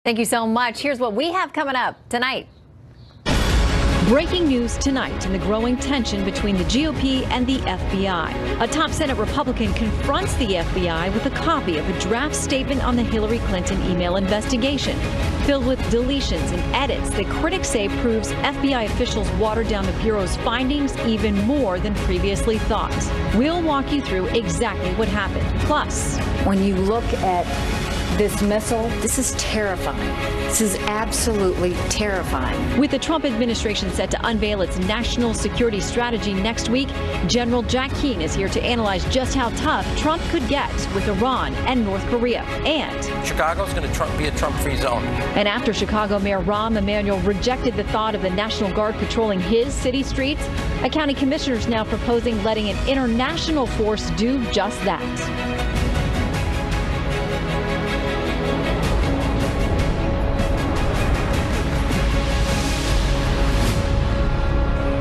Thank you so much. Here's what we have coming up tonight. Breaking news tonight in the growing tension between the GOP and the FBI. A top Senate Republican confronts the FBI with a copy of a draft statement on the Hillary Clinton email investigation, filled with deletions and edits that critics say proves FBI officials watered down the Bureau's findings even more than previously thought. We'll walk you through exactly what happened. Plus, when you look at this missile, this is terrifying. This is absolutely terrifying. With the Trump administration set to unveil its national security strategy next week, General Jack Keane is here to analyze just how tough Trump could get with Iran and North Korea. And Chicago's going to be a Trump-free zone. And after Chicago Mayor Rahm Emanuel rejected the thought of the National Guard patrolling his city streets, a county commissioner is now proposing letting an international force do just that.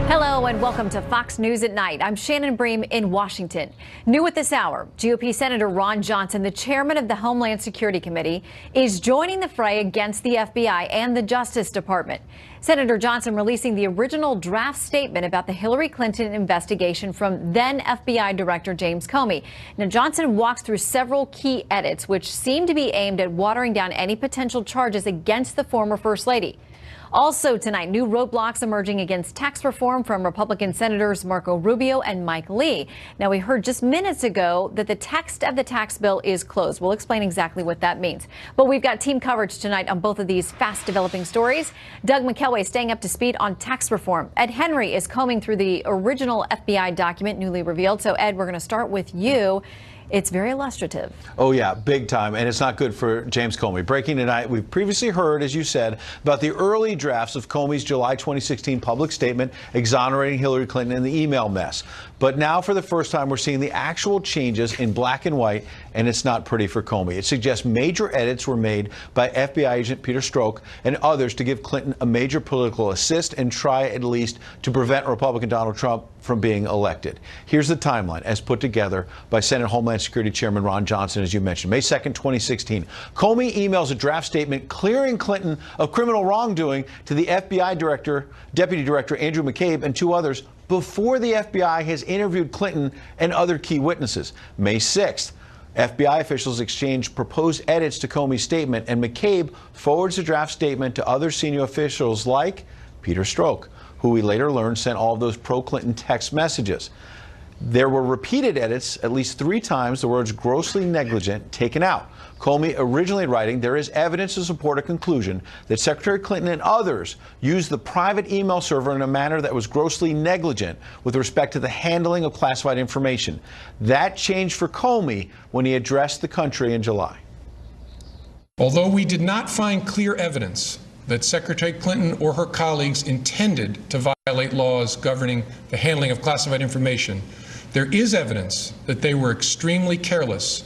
Hello and welcome to Fox News at Night. I'm Shannon Bream in Washington. New at this hour, GOP Senator Ron Johnson, the chairman of the Homeland Security Committee, is joining the fray against the FBI and the Justice Department. Senator Johnson releasing the original draft statement about the Hillary Clinton investigation from then FBI Director James Comey. Now, Johnson walks through several key edits which seem to be aimed at watering down any potential charges against the former First Lady. Also tonight, new roadblocks emerging against tax reform from Republican Senators Marco Rubio and Mike Lee. Now, we heard just minutes ago that the text of the tax bill is closed. We'll explain exactly what that means. But we've got team coverage tonight on both of these fast-developing stories. Doug McKelway staying up to speed on tax reform. Ed Henry is combing through the original FBI document newly revealed. So, Ed, we're going to start with you. It's very illustrative. Oh, yeah, big time. And it's not good for James Comey. Breaking tonight, we've previously heard, as you said, about the early drafts of Comey's July 2016 public statement exonerating Hillary Clinton in the email mess. But now, for the first time, we're seeing the actual changes in black and white, and it's not pretty for Comey. It suggests major edits were made by FBI agent Peter Strzok and others to give Clinton a major political assist and try at least to prevent Republican Donald Trump from being elected. Here's the timeline as put together by Senate Homeland Security Chairman Ron Johnson, as you mentioned. May 2nd, 2016. Comey emails a draft statement clearing Clinton of criminal wrongdoing to the FBI Deputy Director Andrew McCabe and two others before the FBI has interviewed Clinton and other key witnesses. May 6th. FBI officials exchange proposed edits to Comey's statement, and McCabe forwards the draft statement to other senior officials like Peter Strzok, who we later learned sent all of those pro-Clinton text messages. There were repeated edits, at least 3 times, the words grossly negligent taken out. Comey originally writing, there is evidence to support a conclusion that Secretary Clinton and others used the private email server in a manner that was grossly negligent with respect to the handling of classified information. That changed for Comey when he addressed the country in July. Although we did not find clear evidence that Secretary Clinton or her colleagues intended to violate laws governing the handling of classified information, there is evidence that they were extremely careless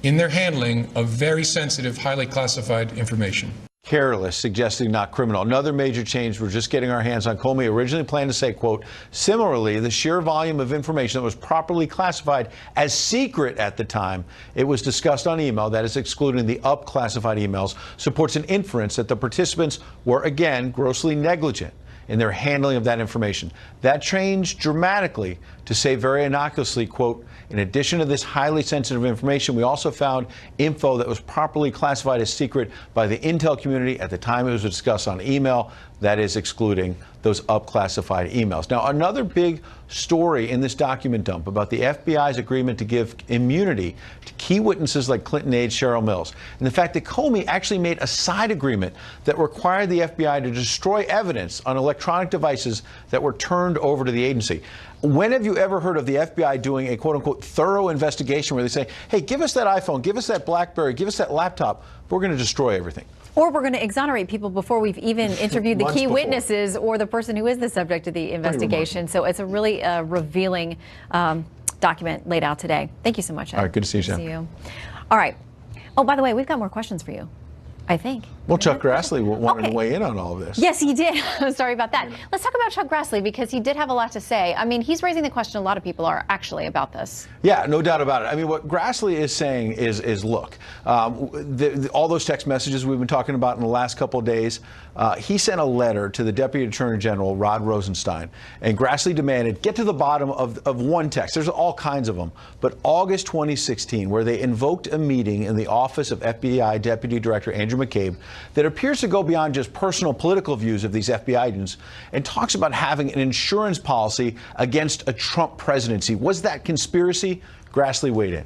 in their handling of very sensitive, highly classified information. Careless, suggesting not criminal. Another major change, we're just getting our hands on. Comey originally planned to say, quote, similarly, the sheer volume of information that was properly classified as secret at the time it was discussed on email, that is excluding the up-classified emails, supports an inference that the participants were, again, grossly negligent in their handling of that information. That changed dramatically to say very innocuously, quote, in addition to this highly sensitive information, we also found info that was properly classified as secret by the intel community at the time it was discussed on email, that is excluding those up-classified emails. Now, another big story in this document dump about the FBI's agreement to give immunity to key witnesses like Clinton aide Cheryl Mills, and the fact that Comey actually made a side agreement that required the FBI to destroy evidence on electronic devices that were turned over to the agency. When have you ever heard of the FBI doing a quote-unquote thorough investigation where they say, hey, give us that iPhone, give us that BlackBerry, give us that laptop, we're going to destroy everything? Or we're going to exonerate people before we've even interviewed the key witnesses or the person who is the subject of the investigation. So it's a really revealing document laid out today. Thank you so much, Ed. All right, good to see you, Shannon. All right. Oh, by the way, we've got more questions for you. I think. Well, Chuck Grassley wanted to weigh in on all of this. Yes, he did. I'm sorry about that. Let's talk about Chuck Grassley, because he did have a lot to say. I mean, he's raising the question a lot of people are actually about this. Yeah, no doubt about it. I mean, what Grassley is saying is look, all those text messages we've been talking about in the last couple of days, he sent a letter to the Deputy Attorney General, Rod Rosenstein, and Grassley demanded, get to the bottom of one text. There's all kinds of them. But August 2016, where they invoked a meeting in the office of FBI Deputy Director Andrew McCabe that appears to go beyond just personal political views of these FBI agents and talks about having an insurance policy against a Trump presidency. Was that conspiracy? Grassley weighed in.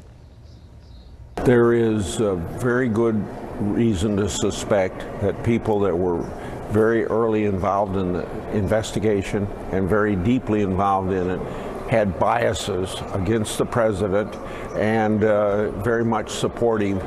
There is a very good reason to suspect that people that were very early involved in the investigation and very deeply involved in it had biases against the president and very much supporting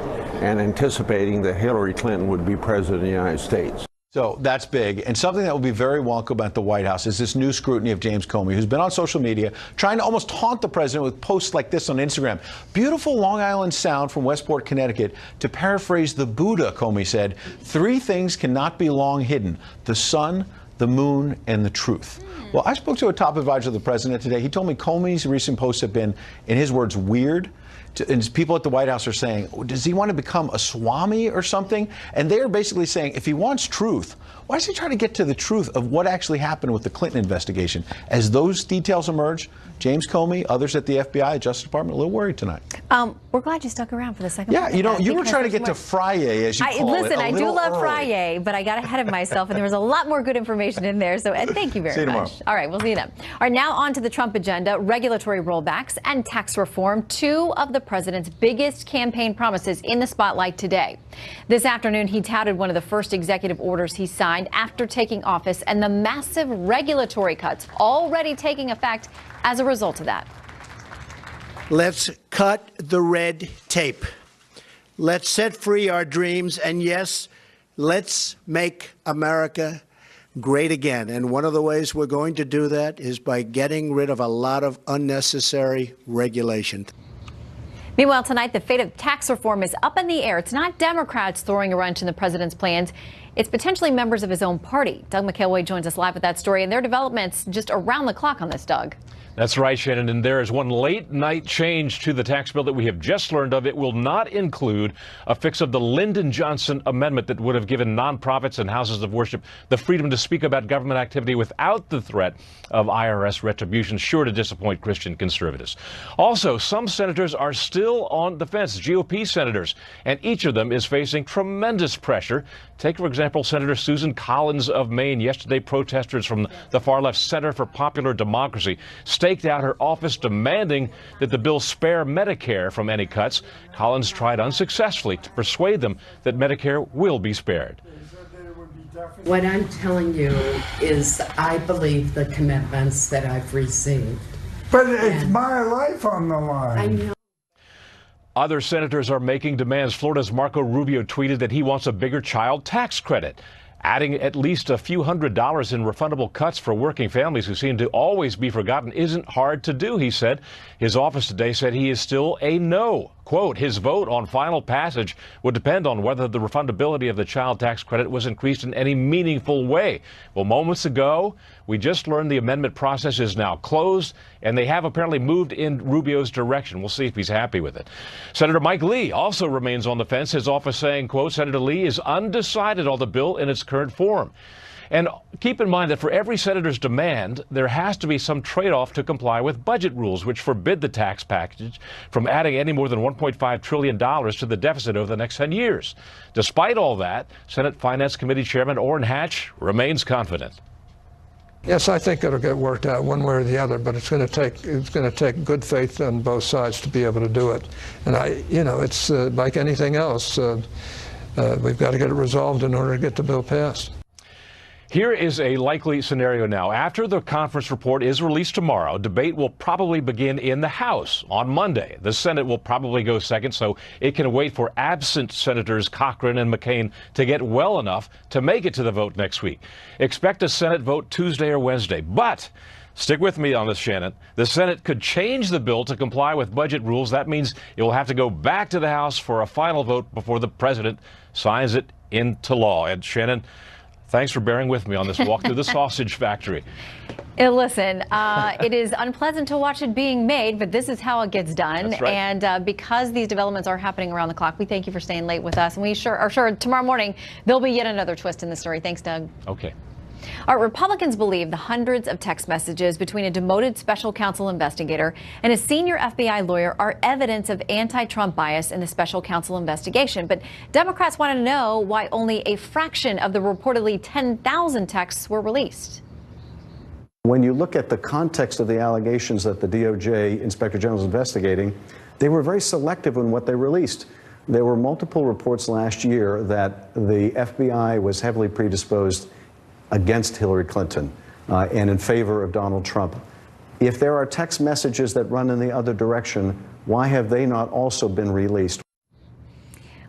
and anticipating that Hillary Clinton would be president of the United States. So that's big. And something that will be very welcome at the White House is this new scrutiny of James Comey, who's been on social media trying to almost taunt the president with posts like this on Instagram. Beautiful Long Island Sound from Westport, Connecticut. To paraphrase the Buddha, Comey said, 3 things cannot be long hidden: the sun, the moon, and the truth. Well, I spoke to a top advisor of the president today. He told me Comey's recent posts have been, in his words, weird. And people at the White House are saying, does he want to become a Swami or something? And they're basically saying, if he wants truth, why does he try to get to the truth of what actually happened with the Clinton investigation? As those details emerge, James Comey, others at the FBI, the Justice Department, a little worried tonight. We're glad you stuck around for the second Yeah, part. you know, you were trying to get to Friday, as you call it. Listen, I do love early. Friday, but I got ahead of myself, and there was a lot more good information in there. So, Ed, thank you very See you much. tomorrow. All right, we'll see you then. All right, now on to the Trump agenda: regulatory rollbacks and tax reform. 2 of the president's biggest campaign promises in the spotlight today. This afternoon, he touted one of the first executive orders he signed after taking office, and the massive regulatory cuts already taking effect as a result of that. Let's cut the red tape. Let's set free our dreams. And yes, let's make America great again. And one of the ways we're going to do that is by getting rid of a lot of unnecessary regulation. Meanwhile, tonight, the fate of tax reform is up in the air. It's not Democrats throwing a wrench in the president's plans. It's potentially members of his own party. Doug McElway joins us live with that story, and their developments just around the clock on this, Doug. That's right, Shannon. And there is one late-night change to the tax bill that we have just learned of. It will not include a fix of the Lyndon Johnson amendment that would have given nonprofits and houses of worship the freedom to speak about government activity without the threat of IRS retribution, sure to disappoint Christian conservatives. Also, some senators are still on the fence, GOP senators, and each of them is facing tremendous pressure. Take, for example, Senator Susan Collins of Maine. Yesterday, protesters from the far-left Center for Popular Democracy staked out her office demanding that the bill spare Medicare from any cuts. Collins tried unsuccessfully to persuade them that Medicare will be spared. What I'm telling you is I believe the commitments that I've received. But it's my life on the line. I know. Other senators are making demands. Florida's Marco Rubio tweeted that he wants a bigger child tax credit, adding at least a few $100s in refundable cuts for working families who seem to always be forgotten isn't hard to do, he said. His office today said he is still a no. Quote, his vote on final passage would depend on whether the refundability of the child tax credit was increased in any meaningful way. Well, moments ago, we just learned the amendment process is now closed, and they have apparently moved in Rubio's direction. We'll see if he's happy with it. Senator Mike Lee also remains on the fence, his office saying, quote, Senator Lee is undecided on the bill in its current form. And keep in mind that for every senator's demand, there has to be some trade-off to comply with budget rules, which forbid the tax package from adding any more than $1.5 trillion to the deficit over the next 10 years. Despite all that, Senate Finance Committee Chairman Orrin Hatch remains confident. Yes, I think it'll get worked out one way or the other, but it's going to take good faith on both sides to be able to do it. And it's like anything else. We've got to get it resolved in order to get the bill passed. Here is a likely scenario now. After the conference report is released tomorrow, debate will probably begin in the House on Monday. The Senate will probably go second, so it can wait for absent Senators Cochran and McCain to get well enough to make it to the vote next week. Expect a Senate vote Tuesday or Wednesday. But Stick with me on this, Shannon. The Senate could change the bill to comply with budget rules. That means it will have to go back to the House for a final vote before the president signs it into law. And Shannon, thanks for bearing with me on this walk through the sausage factory. Listen, it is unpleasant to watch it being made, but this is how it gets done. That's right. And because these developments are happening around the clock, we thank you for staying late with us. And we are sure tomorrow morning there'll be yet another twist in the story. Thanks, Doug. Okay. Our Republicans believe the hundreds of text messages between a demoted special counsel investigator and a senior FBI lawyer are evidence of anti-Trump bias in the special counsel investigation. But Democrats want to know why only a fraction of the reportedly 10,000 texts were released. When you look at the context of the allegations that the DOJ Inspector General is investigating, they were very selective in what they released. There were multiple reports last year that the FBI was heavily predisposed against Hillary Clinton and in favor of Donald Trump. If there are text messages that run in the other direction, why have they not also been released?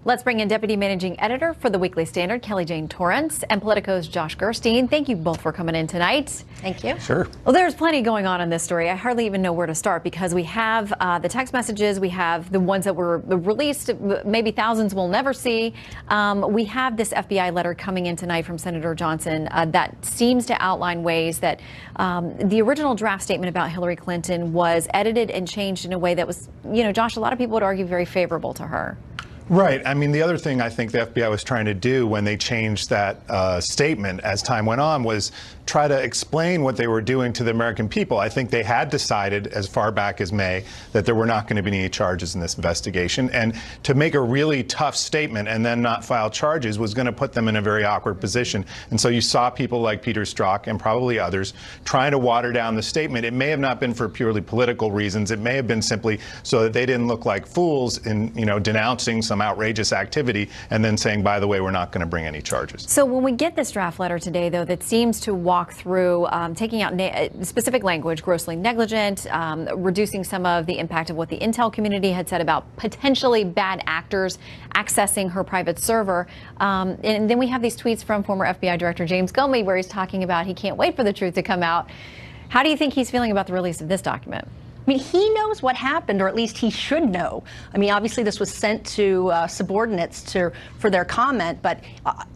Let's bring in Deputy Managing Editor for the Weekly Standard, Kelly Jane Torrance, and Politico's Josh Gerstein. Thank you both for coming in tonight. Thank you. Sure. Well, there's plenty going on in this story. I hardly even know where to start because we have the text messages, we have the ones that were released, maybe thousands we'll never see. We have this FBI letter coming in tonight from Senator Johnson that seems to outline ways that the original draft statement about Hillary Clinton was edited and changed in a way that was, Josh, a lot of people would argue very favorable to her. Right. I mean, the other thing I think the FBI was trying to do when they changed that statement as time went on was try to explain what they were doing to the American people. I think they had decided as far back as May that there were not going to be any charges in this investigation. And to make a really tough statement and then not file charges was going to put them in a very awkward position. And so you saw people like Peter Strzok and probably others trying to water down the statement. It may have not been for purely political reasons. It may have been simply so that they didn't look like fools in, denouncing some outrageous activity and then saying, by the way, we're not going to bring any charges. So when we get this draft letter today, though, that seems to walk through taking out specific language, grossly negligent, reducing some of the impact of what the intel community had said about potentially bad actors accessing her private server. And then we have these tweets from former FBI Director James Comey where he's talking about he can't wait for the truth to come out. How do you think he's feeling about the release of this document? I mean, he knows what happened, or at least he should know. I mean, obviously this was sent to subordinates for their comment, but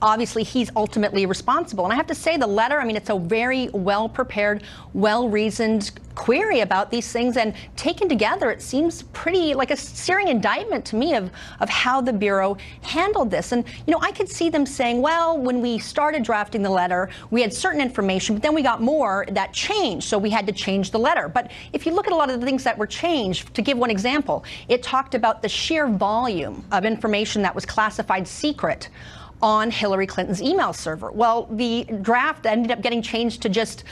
obviously he's ultimately responsible. And I have to say the letter, I mean, it's a very well-prepared, well-reasoned query about these things, and taken together, it seems pretty like a searing indictment to me of how the Bureau handled this. And, I could see them saying, well, when we started drafting the letter, we had certain information, but then we got more that changed, so we had to change the letter. But if you look at a lot of the things that were changed, to give one example, it talked about the sheer volume of information that was classified secret on Hillary Clinton's email server. Well, the draft ended up getting changed to just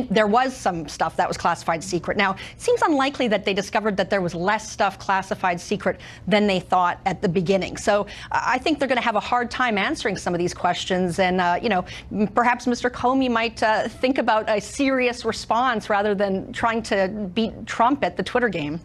there was some stuff that was classified secret. Now, it seems unlikely that they discovered that there was less stuff classified secret than they thought at the beginning. So I think they're going to have a hard time answering some of these questions. And, perhaps Mr. Comey might think about a serious response rather than trying to beat Trump at the Twitter game.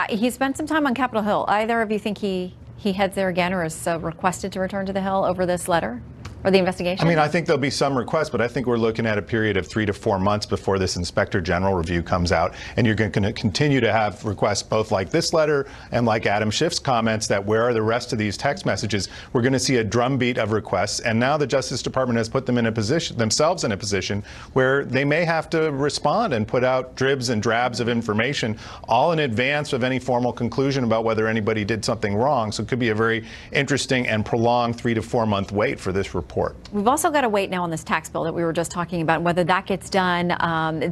He spent some time on Capitol Hill. Either of you think he heads there again or is requested to return to the Hill over this letter? Or the investigation? I mean, I think there'll be some requests, but I think we're looking at a period of 3 to 4 months before this Inspector General review comes out. And you're going to continue to have requests both like this letter and like Adam Schiff's comments that where are the rest of these text messages? We're going to see a drumbeat of requests. And now the Justice Department has put them in a position, themselves in a position where they may have to respond and put out dribs and drabs of information all in advance of any formal conclusion about whether anybody did something wrong. So it could be a very interesting and prolonged 3 to 4 month wait for this report. We've also got to wait now on this tax bill that we were just talking about, whether that gets done.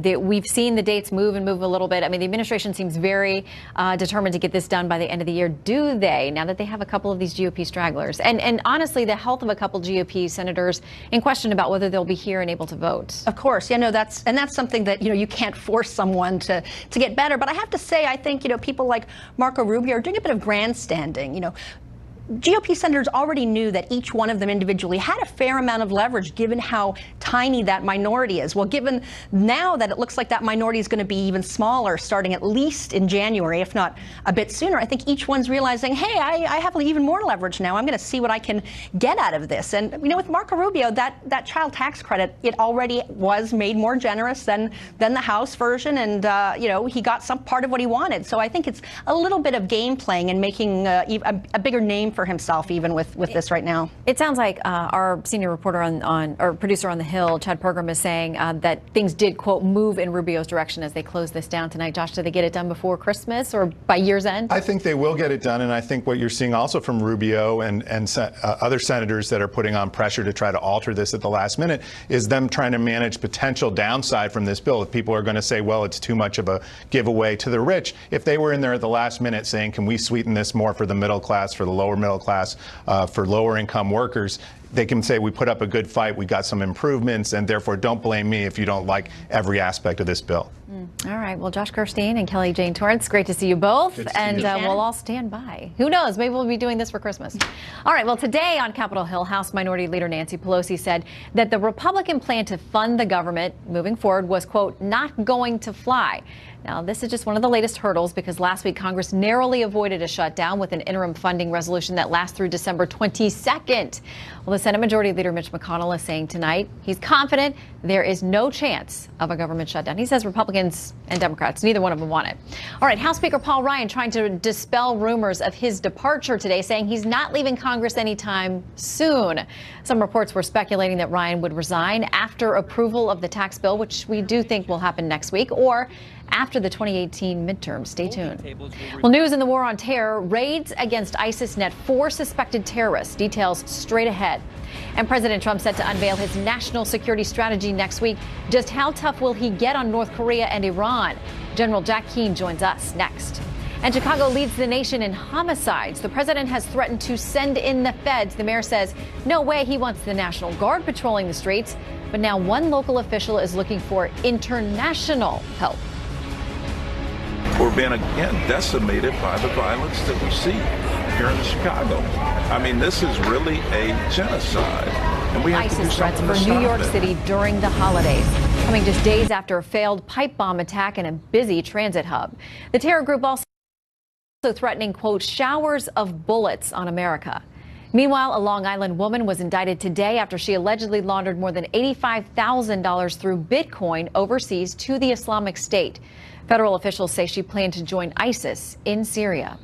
We've seen the dates move a little bit. I mean, the administration seems very determined to get this done by the end of the year. Do they, now that they have a couple of these GOP stragglers? And honestly, the health of a couple GOP senators in question about whether they'll be here and able to vote. Of course. Yeah, no, that's something that, you can't force someone to get better. But I have to say, I think, people like Marco Rubio are doing a bit of grandstanding. GOP senators already knew that each one of them individually had a fair amount of leverage given how tiny that minority is. Well, given now that it looks like that minority is going to be even smaller starting at least in January, if not a bit sooner, I think each one's realizing, hey, I have even more leverage now. I'm going to see what I can get out of this. And, you know, with Marco Rubio, that child tax credit, it already was made more generous than the House version. And, you know, he got some part of what he wanted. So I think it's a little bit of game playing and making a bigger name for himself even with this right now. It sounds like our senior reporter or producer on the Hill, Chad Pergram, is saying that things did, quote, move in Rubio's direction as they close this down tonight. Josh, did they get it done before Christmas or by year's end? I think they will get it done, and I think what you're seeing also from Rubio and other senators that are putting on pressure to try to alter this at the last minute is them trying to manage potential downside from this bill. If people are going to say, well, it's too much of a giveaway to the rich, if they were in there at the last minute saying, can we sweeten this more for the middle class, for the lower middle class, for lower income workers, they can say we put up a good fight, we got some improvements, and therefore don't blame me if you don't like every aspect of this bill. All right. Well, Josh Gerstein and Kelly Jane Torrance, great to see you both. And we'll all stand by. Who knows? Maybe we'll be doing this for Christmas. All right. Well, today on Capitol Hill, House Minority Leader Nancy Pelosi said that the Republican plan to fund the government moving forward was, quote, not going to fly. Now, this is just one of the latest hurdles because last week Congress narrowly avoided a shutdown with an interim funding resolution that lasts through December 22nd. Well, the Senate Majority Leader Mitch McConnell is saying tonight he's confident there is no chance of a government shutdown. He says Republicans and Democrats, neither one of them want it. All right, House Speaker Paul Ryan trying to dispel rumors of his departure today, saying he's not leaving Congress anytime soon. Some reports were speculating that Ryan would resign after approval of the tax bill, which we do think will happen next week, or after the 2018 midterm. Stay tuned. Well, news in the war on terror, raids against ISIS net 4 suspected terrorists. Details straight ahead. And President Trump set to unveil his national security strategy next week. Just how tough will he get on North Korea and Iran? General Jack Keane joins us next. And Chicago leads the nation in homicides. The president has threatened to send in the feds. The mayor says no way he wants the National Guard patrolling the streets. But now one local official is looking for international help. We're being, again, decimated by the violence that we see here in Chicago. I mean, this is really a genocide. And we have to do ISIS threats for New York City during the holidays, coming just days after a failed pipe bomb attack in a busy transit hub. The terror group also threatening, quote, showers of bullets on America. Meanwhile, a Long Island woman was indicted today after she allegedly laundered more than $85,000 through Bitcoin overseas to the Islamic State. Federal officials say she planned to join ISIS in Syria.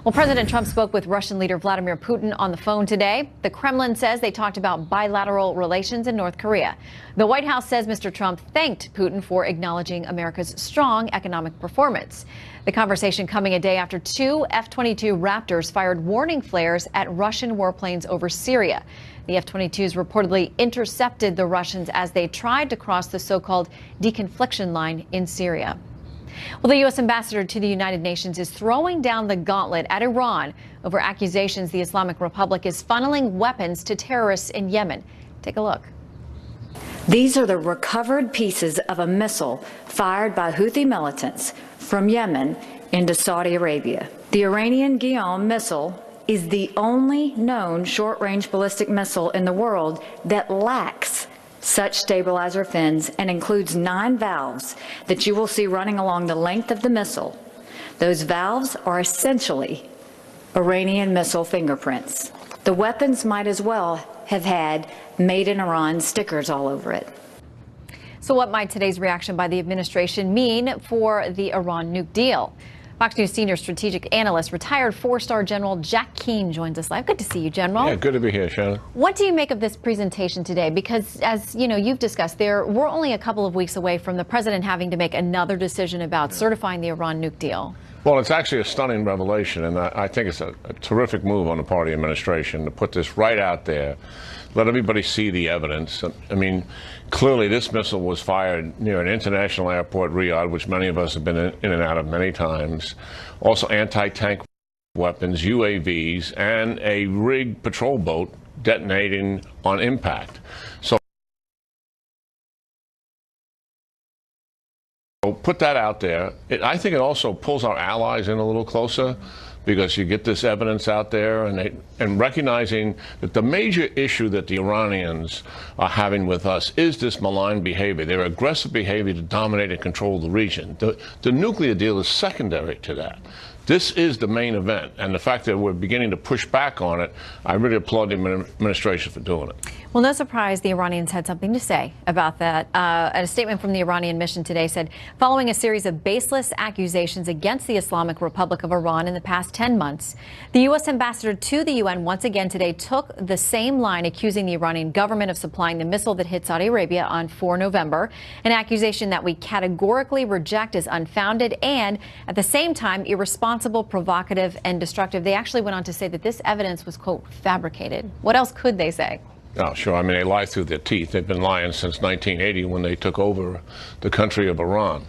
Well, President Trump spoke with Russian leader Vladimir Putin on the phone today. The Kremlin says they talked about bilateral relations in North Korea. The White House says Mr. Trump thanked Putin for acknowledging America's strong economic performance. The conversation coming a day after 2 F-22 Raptors fired warning flares at Russian warplanes over Syria. The F-22s reportedly intercepted the Russians as they tried to cross the so-called deconfliction line in Syria. Well, the U.S. ambassador to the United Nations is throwing down the gauntlet at Iran over accusations the Islamic Republic is funneling weapons to terrorists in Yemen. Take a look. These are the recovered pieces of a missile fired by Houthi militants from Yemen into Saudi Arabia. The Iranian Guillaume missile is the only known short-range ballistic missile in the world that lacks such stabilizer fins and includes 9 valves that you will see running along the length of the missile. Those valves are essentially Iranian missile fingerprints. The weapons might as well have had "Made in Iran" stickers all over it. So what might today's reaction by the administration mean for the Iran nuke deal? Fox News senior strategic analyst, retired 4-star General Jack Keane joins us live. Good to see you, General. Yeah, good to be here, Shannon. What do you make of this presentation today? Because as you know, you've discussed, we're only a couple of weeks away from the president having to make another decision about certifying the Iran nuke deal. Well, it's actually a stunning revelation, and I think it's a terrific move on the part of the administration to put this right out there, let everybody see the evidence. I mean, clearly this missile was fired near an international airport, Riyadh, which many of us have been in and out of many times. Also anti-tank weapons, UAVs, and a rigged patrol boat detonating on impact. So put that out there. I think it also pulls our allies in a little closer because you get this evidence out there, and recognizing that the major issue that the Iranians are having with us is this malign behavior, their aggressive behavior to dominate and control the region. The nuclear deal is secondary to that. This is the main event, and the fact that we're beginning to push back on it, I really applaud the administration for doing it. Well, no surprise the Iranians had something to say about that. A statement from the Iranian mission today said, following a series of baseless accusations against the Islamic Republic of Iran in the past 10 months, the U.S. ambassador to the UN once again today took the same line, accusing the Iranian government of supplying the missile that hit Saudi Arabia on 4 November, an accusation that we categorically reject as unfounded and, at the same time, irresponsible, provocative, and destructive. They actually went on to say that this evidence was, quote, fabricated. What else could they say? Oh, sure. I mean, they lie through their teeth. They've been lying since 1980 when they took over the country of Iran.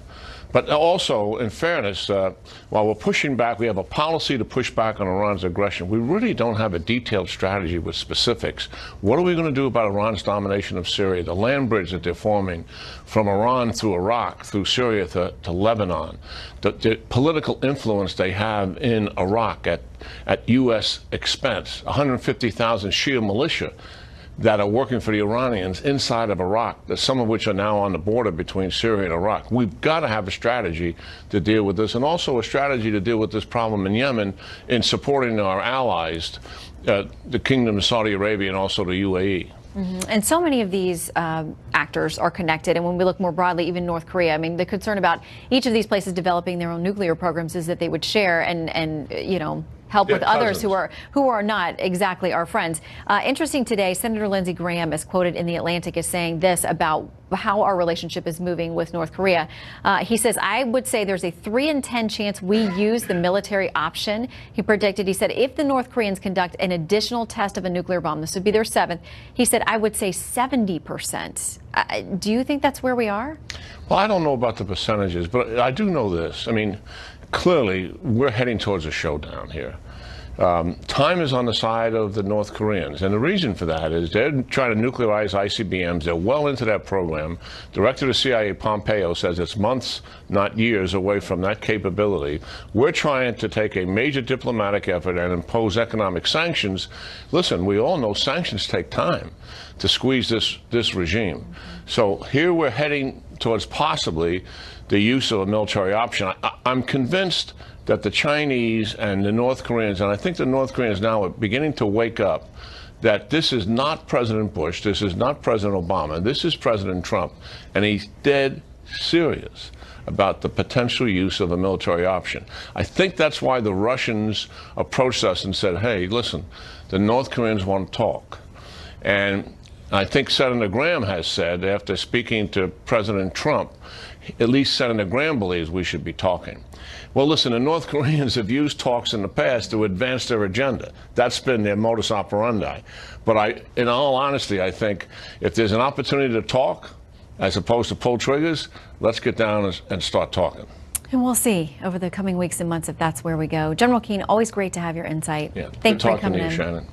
But also, in fairness, while we're pushing back, we have a policy to push back on Iran's aggression. We really don't have a detailed strategy with specifics. What are we going to do about Iran's domination of Syria, the land bridge that they're forming from Iran through Iraq, through Syria to Lebanon, the political influence they have in Iraq at U.S. expense, 150,000 Shia militia that are working for the Iranians inside of Iraq, some of which are now on the border between Syria and Iraq. We've got to have a strategy to deal with this, and also a strategy to deal with this problem in Yemen in supporting our allies, the Kingdom of Saudi Arabia and also the UAE. And so many of these actors are connected. And when we look more broadly, even North Korea, I mean, the concern about each of these places developing their own nuclear programs is that they would share and you know, help with others who are not exactly our friends. Interesting today, Senator Lindsey Graham is quoted in The Atlantic as saying this about how our relationship is moving with North Korea. He says, I would say there's a 3 in 10 chance we use the military option. He predicted, he said, if the North Koreans conduct an additional test of a nuclear bomb, this would be their 7th, he said, I would say 70%. Do you think that's where we are? Well, I don't know about the percentages, but I do know this. I mean, clearly, we're heading towards a showdown here. Time is on the side of the North Koreans, and the reason for that is they're trying to nuclearize ICBMs. They're well into that program. Director of the CIA, Pompeo, says it's months, not years, away from that capability. We're trying to take a major diplomatic effort and impose economic sanctions. Listen, we all know sanctions take time to squeeze this regime. So here we're heading towards possibly the use of a military option. I'm convinced that the Chinese and the North Koreans, and I think the North Koreans now are beginning to wake up, that this is not President Bush, this is not President Obama, this is President Trump, and he's dead serious about the potential use of a military option. I think that's why the Russians approached us and said, hey, listen, the North Koreans want to talk. And I think Senator Graham has said, after speaking to President Trump, at least Senator Graham believes we should be talking. Well, listen, the North Koreans have used talks in the past to advance their agenda. That's been their modus operandi. But in all honesty, I think if there's an opportunity to talk, as opposed to pull triggers, let's get down and start talking. And we'll see over the coming weeks and months if that's where we go. General Keane, always great to have your insight. Yeah, Thanks good for coming talking to you, in. Shannon.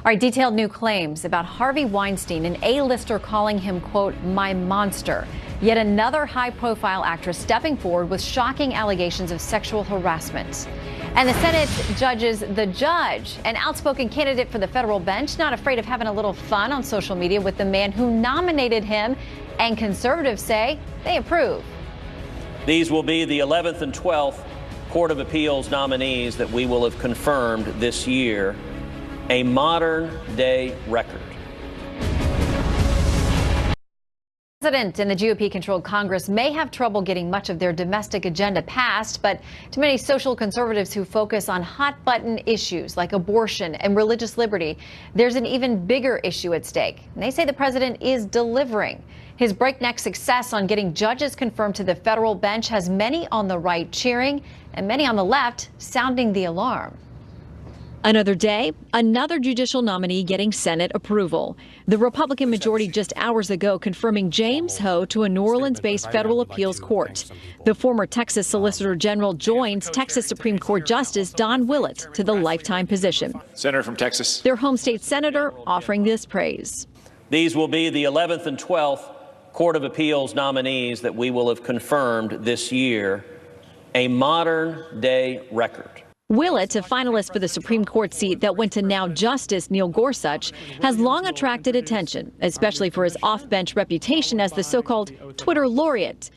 All right, detailed new claims about Harvey Weinstein, an A-lister calling him, quote, my monster. Yet another high-profile actress stepping forward with shocking allegations of sexual harassment. And the Senate judges the judge, an outspoken candidate for the federal bench, not afraid of having a little fun on social media with the man who nominated him, and conservatives say they approve. These will be the 11th and 12th Court of Appeals nominees that we will have confirmed this year. A modern-day record. The President and the GOP-controlled Congress may have trouble getting much of their domestic agenda passed, but to many social conservatives who focus on hot-button issues like abortion and religious liberty, there's an even bigger issue at stake. And they say the president is delivering. His breakneck success on getting judges confirmed to the federal bench has many on the right cheering and many on the left sounding the alarm. Another day, another judicial nominee getting Senate approval. The Republican majority just hours ago confirming James Ho to a New Orleans-based federal appeals court. The former Texas Solicitor General joins Texas Supreme Court Justice Don Willett to the lifetime position. Senator from Texas. Their home state senator offering this praise. These will be the 11th and 12th Court of Appeals nominees that we will have confirmed this year. A modern-day record. Willett, a finalist for the Supreme Court seat that went to now Justice Neil Gorsuch, has long attracted attention, especially for his off-bench reputation as the so-called Twitter laureate.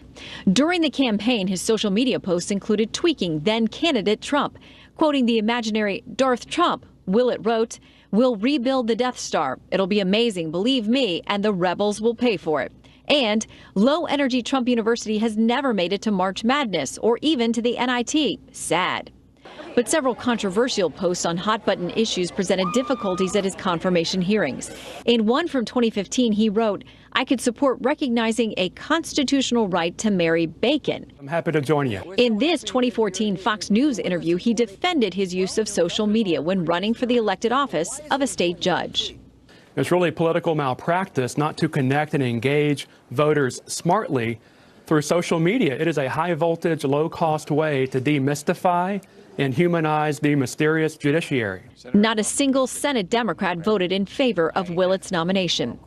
During the campaign, his social media posts included tweaking then-candidate Trump. Quoting the imaginary Darth Trump, Willett wrote, "We'll rebuild the Death Star. It'll be amazing, believe me, and the rebels will pay for it." And low-energy Trump University has never made it to March Madness or even to the NIT. Sad. But several controversial posts on hot-button issues presented difficulties at his confirmation hearings. In one from 2015, he wrote, "I could support recognizing a constitutional right to marry bacon." I'm happy to join you. In this 2014 Fox News interview, he defended his use of social media when running for the elected office of a state judge. It's really political malpractice not to connect and engage voters smartly through social media. It is a high-voltage, low-cost way to demystify and humanize the mysterious judiciary. Not a single Senate Democrat voted in favor of Willett's nomination.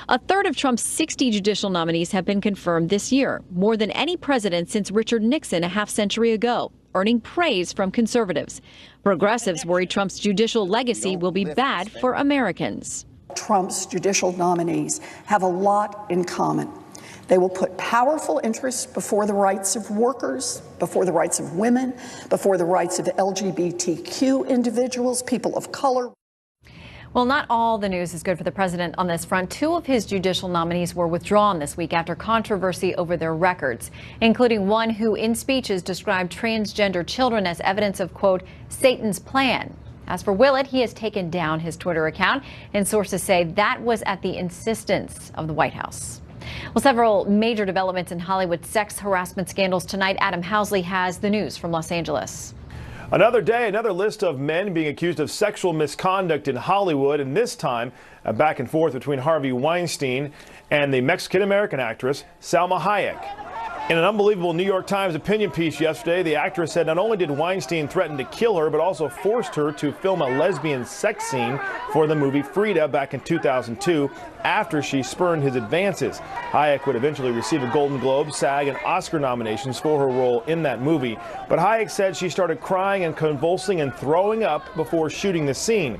A third of Trump's 60 judicial nominees have been confirmed this year, more than any president since Richard Nixon a half-century ago, earning praise from conservatives. Progressives worry Trump's judicial legacy will be bad for Americans. Trump's judicial nominees have a lot in common. They will put powerful interests before the rights of workers, before the rights of women, before the rights of LGBTQ individuals, people of color. Well, not all the news is good for the president on this front. Two of his judicial nominees were withdrawn this week after controversy over their records, including one who in speeches described transgender children as evidence of, quote, Satan's plan. As for Willett, he has taken down his Twitter account, and sources say that was at the insistence of the White House. Well, several major developments in Hollywood sex harassment scandals tonight. Adam Housley has the news from Los Angeles. Another day, another list of men being accused of sexual misconduct in Hollywood, and this time a back and forth between Harvey Weinstein and the Mexican-American actress Salma Hayek. In an unbelievable New York Times opinion piece yesterday, the actress said not only did Weinstein threaten to kill her, but also forced her to film a lesbian sex scene for the movie Frida back in 2002 after she spurned his advances. Hayek would eventually receive a Golden Globe, SAG, and Oscar nominations for her role in that movie. But Hayek said she started crying and convulsing and throwing up before shooting the scene.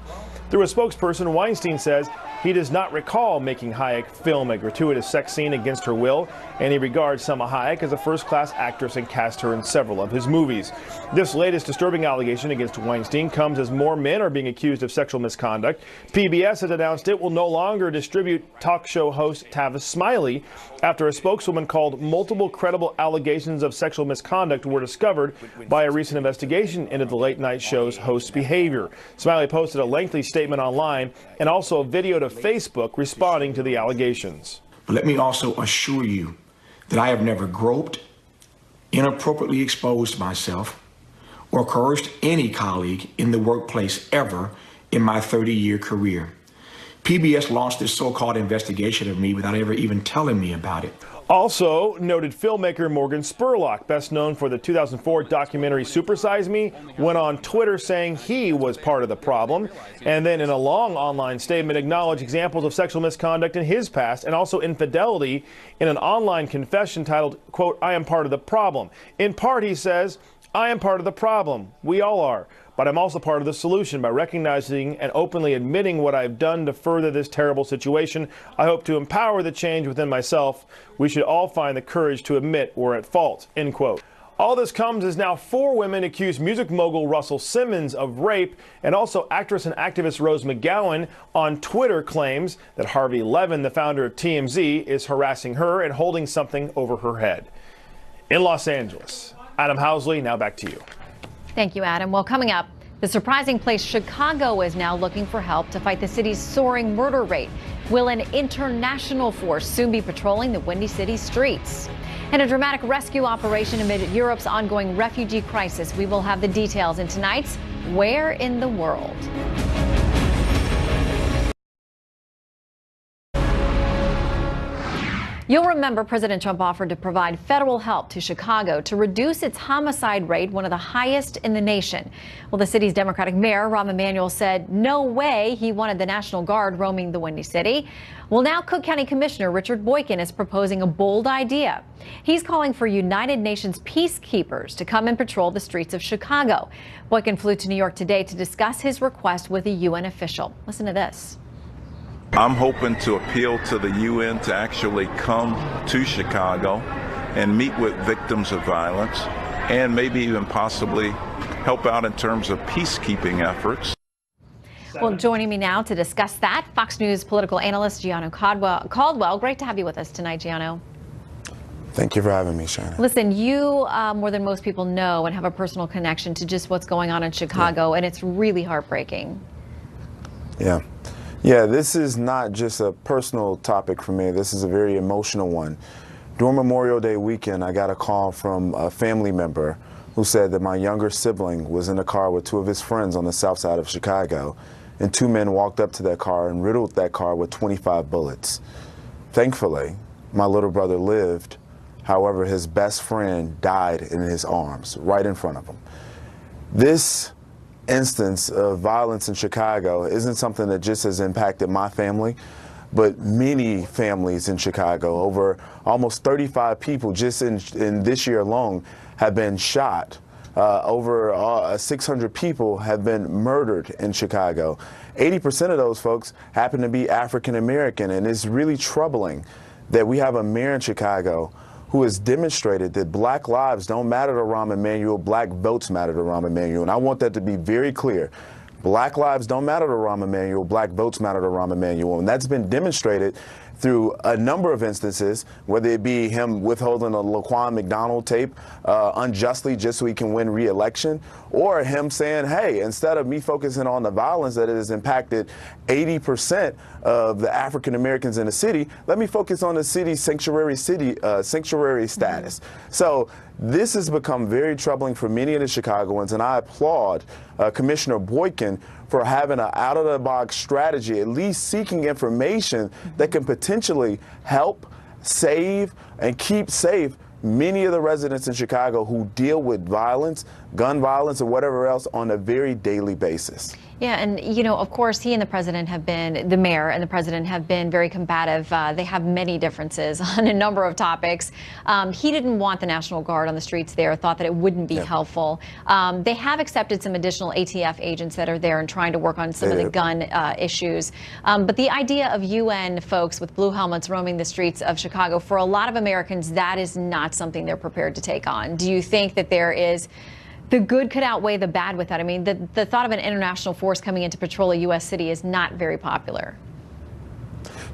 Through a spokesperson, Weinstein says he does not recall making Hayek film a gratuitous sex scene against her will, and he regards Salma Hayek as a first-class actress and cast her in several of his movies. This latest disturbing allegation against Weinstein comes as more men are being accused of sexual misconduct. PBS has announced it will no longer distribute talk show host Tavis Smiley after a spokeswoman called multiple credible allegations of sexual misconduct were discovered by a recent investigation into the late-night show's host's behavior. Smiley posted a lengthy statement online and also a video to Facebook responding to the allegations. But let me also assure you that I have never groped, inappropriately exposed myself, or coerced any colleague in the workplace ever in my 30-year career. PBS launched this so-called investigation of me without ever even telling me about it. Also, noted filmmaker Morgan Spurlock, best known for the 2004 documentary Supersize Me, went on Twitter saying he was part of the problem, and then in a long online statement acknowledged examples of sexual misconduct in his past and also infidelity in an online confession titled, quote, I am part of the problem. In part, he says, I am part of the problem. We all are. But I'm also part of the solution by recognizing and openly admitting what I've done to further this terrible situation. I hope to empower the change within myself. We should all find the courage to admit we're at fault, end quote. All this comes as now 4 women accuse music mogul Russell Simmons of rape, and also actress and activist Rose McGowan on Twitter claims that Harvey Levin, the founder of TMZ, is harassing her and holding something over her head. In Los Angeles, Adam Housley, now back to you. Thank you, Adam. Well, coming up, the surprising place Chicago is now looking for help to fight the city's soaring murder rate. Will an international force soon be patrolling the Windy City streets? And a dramatic rescue operation amid Europe's ongoing refugee crisis. We will have the details in tonight's Where in the World? You'll remember President Trump offered to provide federal help to Chicago to reduce its homicide rate, one of the highest in the nation. Well, the city's Democratic mayor, Rahm Emanuel, said no way he wanted the National Guard roaming the Windy City. Well, now Cook County Commissioner Richard Boykin is proposing a bold idea. He's calling for United Nations peacekeepers to come and patrol the streets of Chicago. Boykin flew to New York today to discuss his request with a UN official. Listen to this. I'm hoping to appeal to the UN to actually come to Chicago and meet with victims of violence and maybe even possibly help out in terms of peacekeeping efforts. Well, joining me now to discuss that, Fox News political analyst Gianno Caldwell. Great to have you with us tonight, Gianno. Thank you for having me, Shannon. Listen, you, more than most people know and have a personal connection to just what's going on in Chicago, and it's really heartbreaking. Yeah, this is not just a personal topic for me. This is a very emotional one. During Memorial Day weekend, I got a call from a family member who said that my younger sibling was in a car with two of his friends on the south side of Chicago, and two men walked up to that car and riddled that car with 25 bullets. Thankfully, my little brother lived. However, his best friend died in his arms, right in front of him. This instance of violence in Chicago isn't something that just has impacted my family, but many families in Chicago. Over almost 35 people just in this year alone have been shot. Over 600 people have been murdered in Chicago. 80% of those folks happen to be African American, and it's really troubling that we have a mayor in Chicago who has demonstrated that black lives don't matter to Rahm Emanuel, black votes matter to Rahm Emanuel. And I want that to be very clear. Black lives don't matter to Rahm Emanuel, black votes matter to Rahm Emanuel. And that's been demonstrated through a number of instances, whether it be him withholding a Laquan McDonald tape unjustly just so he can win re-election, or him saying, hey, instead of me focusing on the violence that has impacted 80% of the African Americans in the city, let me focus on the city's sanctuary status. So this has become very troubling for many of the Chicagoans, and I applaud Commissioner Boykin for having an out-of-the-box strategy, at least seeking information that can potentially help, save, and keep safe many of the residents in Chicago who deal with violence, gun violence, or whatever else on a very daily basis. Yeah, and you know, of course, he and the president have been, the mayor and the president have been very combative. They have many differences on a number of topics. He didn't want the National Guard on the streets there, thought that it wouldn't be helpful. They have accepted some additional ATF agents that are there and trying to work on some of the gun issues. But the idea of UN folks with blue helmets roaming the streets of Chicago, for a lot of Americans, that is not something they're prepared to take on. Do you think that there is the good could outweigh the bad with that? I mean, the thought of an international force coming in to patrol a U.S. city is not very popular.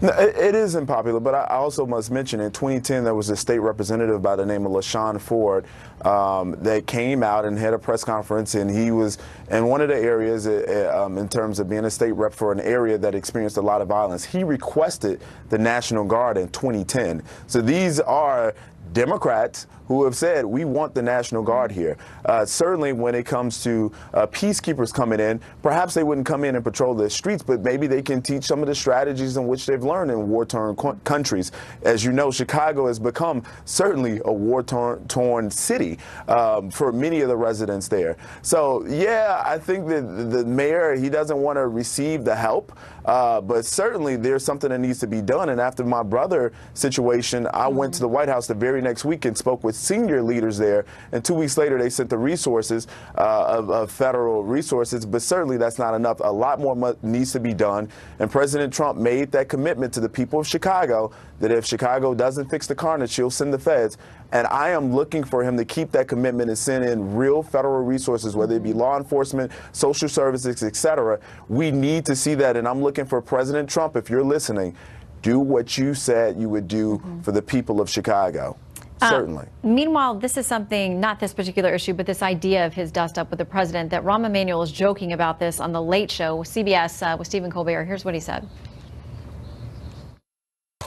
No, it is unpopular, but I also must mention in 2010 there was a state representative by the name of LaShawn Ford that came out and had a press conference, and he was in one of the areas in terms of being a state rep for an area that experienced a lot of violence. He requested the National Guard in 2010. So these are Democrats who have said, we want the National Guard here. Certainly when it comes to peacekeepers coming in, perhaps they wouldn't come in and patrol the streets, but maybe they can teach some of the strategies in which they've learned in war-torn countries. As you know, Chicago has become certainly a war-torn city for many of the residents there. So, yeah, I think that the mayor, he doesn't want to receive the help, but certainly there's something that needs to be done. And after my brother situation, I went to the White House the very next week and spoke with senior leaders there, and 2 weeks later they sent the resources of federal resources, but certainly that's not enough. A lot more needs to be done, and President Trump made that commitment to the people of Chicago that if Chicago doesn't fix the carnage, he'll send the feds. And I am looking for him to keep that commitment and send in real federal resources, whether it be law enforcement, social services, etc. We need to see that, and I'm looking for President Trump, if you're listening, do what you said you would do for the people of Chicago. Certainly. Meanwhile, this is something, not this particular issue, but this idea of his dust up with the president, that Rahm Emanuel is joking about this on The Late Show with CBS with Stephen Colbert. Here's what he said.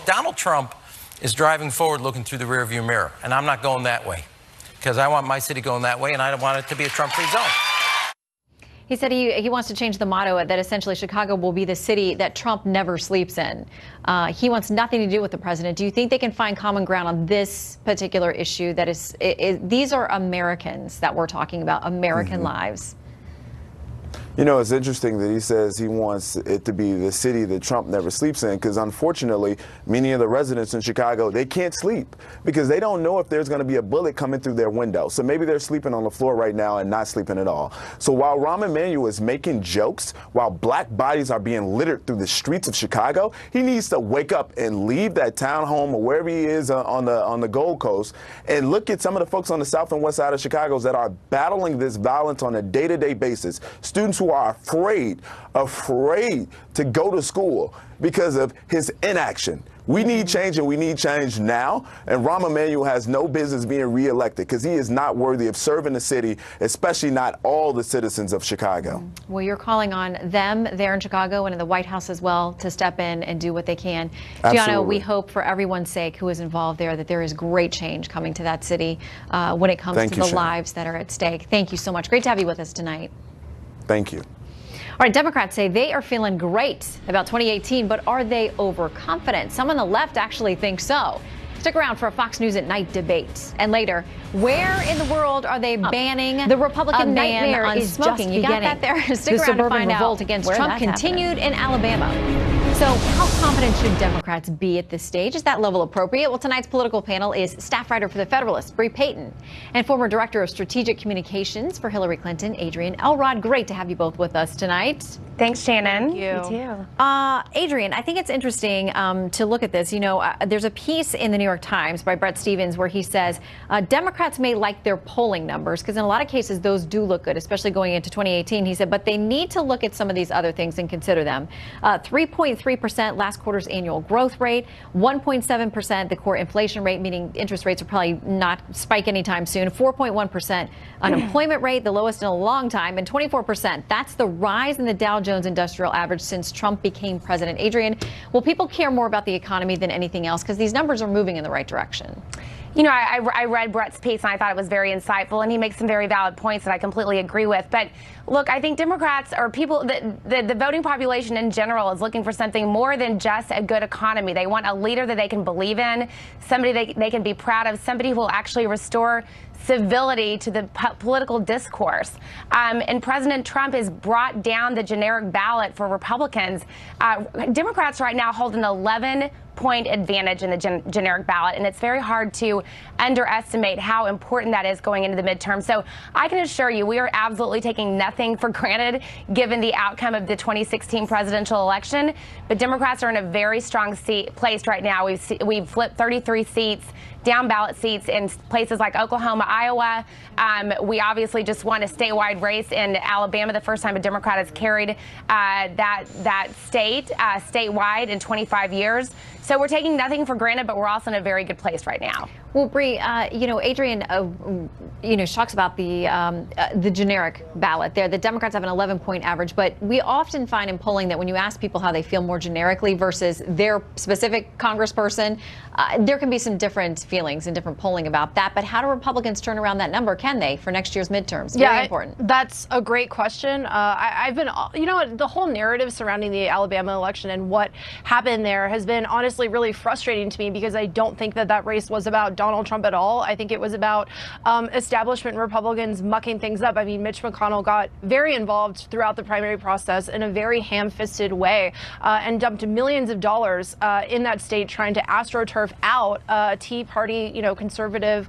Donald Trump is driving forward looking through the rearview mirror, and I'm not going that way because I want my city going that way, and I don't want it to be a Trump-free zone. He said he wants to change the motto that essentially Chicago will be the city that Trump never sleeps in. He wants nothing to do with the president. Do you think they can find common ground on this particular issue? That is, these are Americans that we're talking about, American lives. You know, it's interesting that he says he wants it to be the city that Trump never sleeps in, because unfortunately, many of the residents in Chicago, they can't sleep because they don't know if there's going to be a bullet coming through their window. So maybe they're sleeping on the floor right now and not sleeping at all. So while Rahm Emanuel is making jokes, while black bodies are being littered through the streets of Chicago, he needs to wake up and leave that townhome or wherever he is on the Gold Coast and look at some of the folks on the south and west side of Chicago that are battling this violence on a day-to-day basis. Students who are afraid to go to school because of his inaction. We need change, and we need change now. And Rahm Emanuel has no business being reelected because he is not worthy of serving the city, especially not all the citizens of Chicago. Well, you're calling on them there in Chicago and in the White House as well to step in and do what they can. Gianna, we hope for everyone's sake who is involved there that there is great change coming to that city when it comes to the lives that are at stake. Thank you so much. Great to have you with us tonight. Thank you. All right, Democrats say they are feeling great about 2018, but are they overconfident? Some on the left actually think so. Stick around for a Fox News at Night debate. And later, where in the world are they banning the Republican nightmare on smoking? You got that there? Stick around to find out. Revolt against Trump continued in Alabama. So how confident should Democrats be at this stage? Is that level appropriate? Well, tonight's political panel is staff writer for The Federalist, Bream Payton, and former director of strategic communications for Hillary Clinton, Adrienne Elrod. Great to have you both with us tonight. Thanks, Shannon. Thank you. You too. Adrienne, I think it's interesting to look at this. You know, there's a piece in the New York Times by Brett Stevens where he says Democrats may like their polling numbers because in a lot of cases those do look good, especially going into 2018. He said, but they need to look at some of these other things and consider them. 3.3% last quarter's annual growth rate, 1.7% the core inflation rate, meaning interest rates will probably not spike anytime soon, 4.1% unemployment rate, the lowest in a long time, and 24%. That's the rise in the Dow Jones Industrial Average since Trump became president. Adrienne, will people care more about the economy than anything else? Because these numbers are moving in the right direction. You know, I read Brett's piece and I thought it was very insightful, and he makes some very valid points that I completely agree with. But look, I think Democrats or people, the voting population in general is looking for something more than just a good economy. They want a leader that they can believe in, somebody they can be proud of, somebody who will actually restore civility to the political discourse. And President Trump has brought down the generic ballot for Republicans. Democrats right now hold an 11-point advantage in the generic ballot, and it's very hard to underestimate how important that is going into the midterm. So I can assure you we are absolutely taking nothing for granted given the outcome of the 2016 presidential election. But Democrats are in a very strong place right now. We've flipped 33 seats, down ballot seats in places like Oklahoma, Iowa. We obviously just won a statewide race in Alabama, the first time a Democrat has carried that state statewide in 25 years. So we're taking nothing for granted, but we're also in a very good place right now. Well, Bree, you know, Adrienne, talks about the generic ballot there. The Democrats have an 11-point average, but we often find in polling that when you ask people how they feel more generically versus their specific congressperson, there can be some different feelings and different polling about that. But how do Republicans turn around that number? Can they for next year's midterms? Very important. That's a great question. I've been, the whole narrative surrounding the Alabama election and what happened there has been honestly really frustrating to me because I don't think that race was about Donald Trump at all. I think it was about establishment Republicans mucking things up. I mean, Mitch McConnell got very involved throughout the primary process in a very ham-fisted way and dumped millions of dollars in that state trying to astroturf out Tea Party, conservative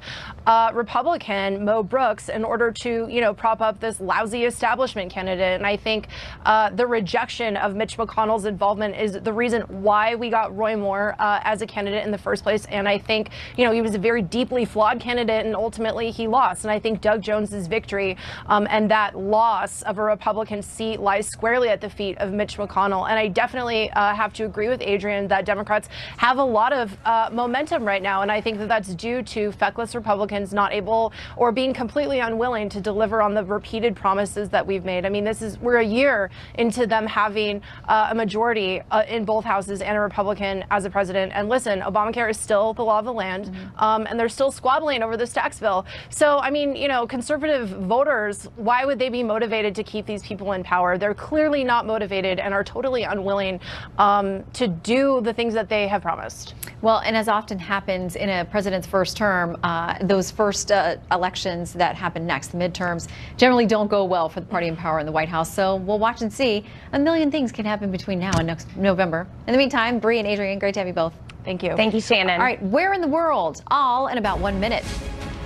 Republican Mo Brooks in order to, prop up this lousy establishment candidate. And I think the rejection of Mitch McConnell's involvement is the reason why we got Roy Moore as a candidate in the first place. And I think, he was a very deeply flawed candidate and ultimately he lost. And I think Doug Jones's victory and that loss of a Republican seat lies squarely at the feet of Mitch McConnell. And I definitely have to agree with Adrienne that Democrats have a lot of momentum right now. And I think that that's due to feckless Republicans not able or being completely unwilling to deliver on the repeated promises that we've made. I mean, we're a year into them having a majority in both houses and a Republican as a president. And listen, Obamacare is still the law of the land, and they're still squabbling over this tax bill. So, I mean, you know, conservative voters, why would they be motivated to keep these people in power? They're clearly not motivated and are totally unwilling to do the things that they have promised. Well, and as often happens in a president's first term, those first elections that happen next, the midterms, generally don't go well for the party in power in the White House. So we'll watch and see. A million things can happen between now and next November. In the meantime, Bree and Adrian, great to have you both. Thank you. Thank you, Shannon. All right, where in the world? All in about 1 minute.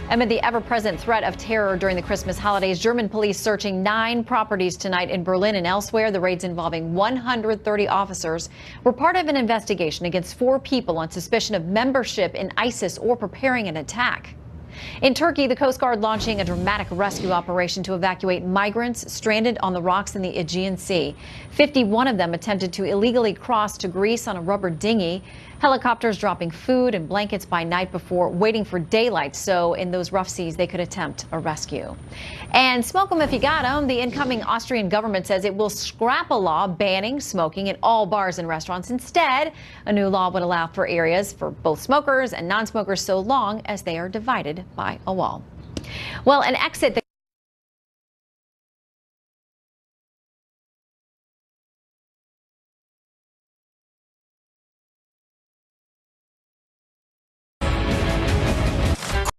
Amid the ever-present threat of terror during the Christmas holidays, German police searching 9 properties tonight in Berlin and elsewhere. The raids involving 130 officers were part of an investigation against 4 people on suspicion of membership in ISIS or preparing an attack. In Turkey, the Coast Guard launching a dramatic rescue operation to evacuate migrants stranded on the rocks in the Aegean Sea. 51 of them attempted to illegally cross to Greece on a rubber dinghy. Helicopters dropping food and blankets by night before waiting for daylight, so in those rough seas they could attempt a rescue. And smoke them if you got them. The incoming Austrian government says it will scrap a law banning smoking at all bars and restaurants. Instead, a new law would allow for areas for both smokers and non-smokers so long as they are divided by a wall. Well, an exit that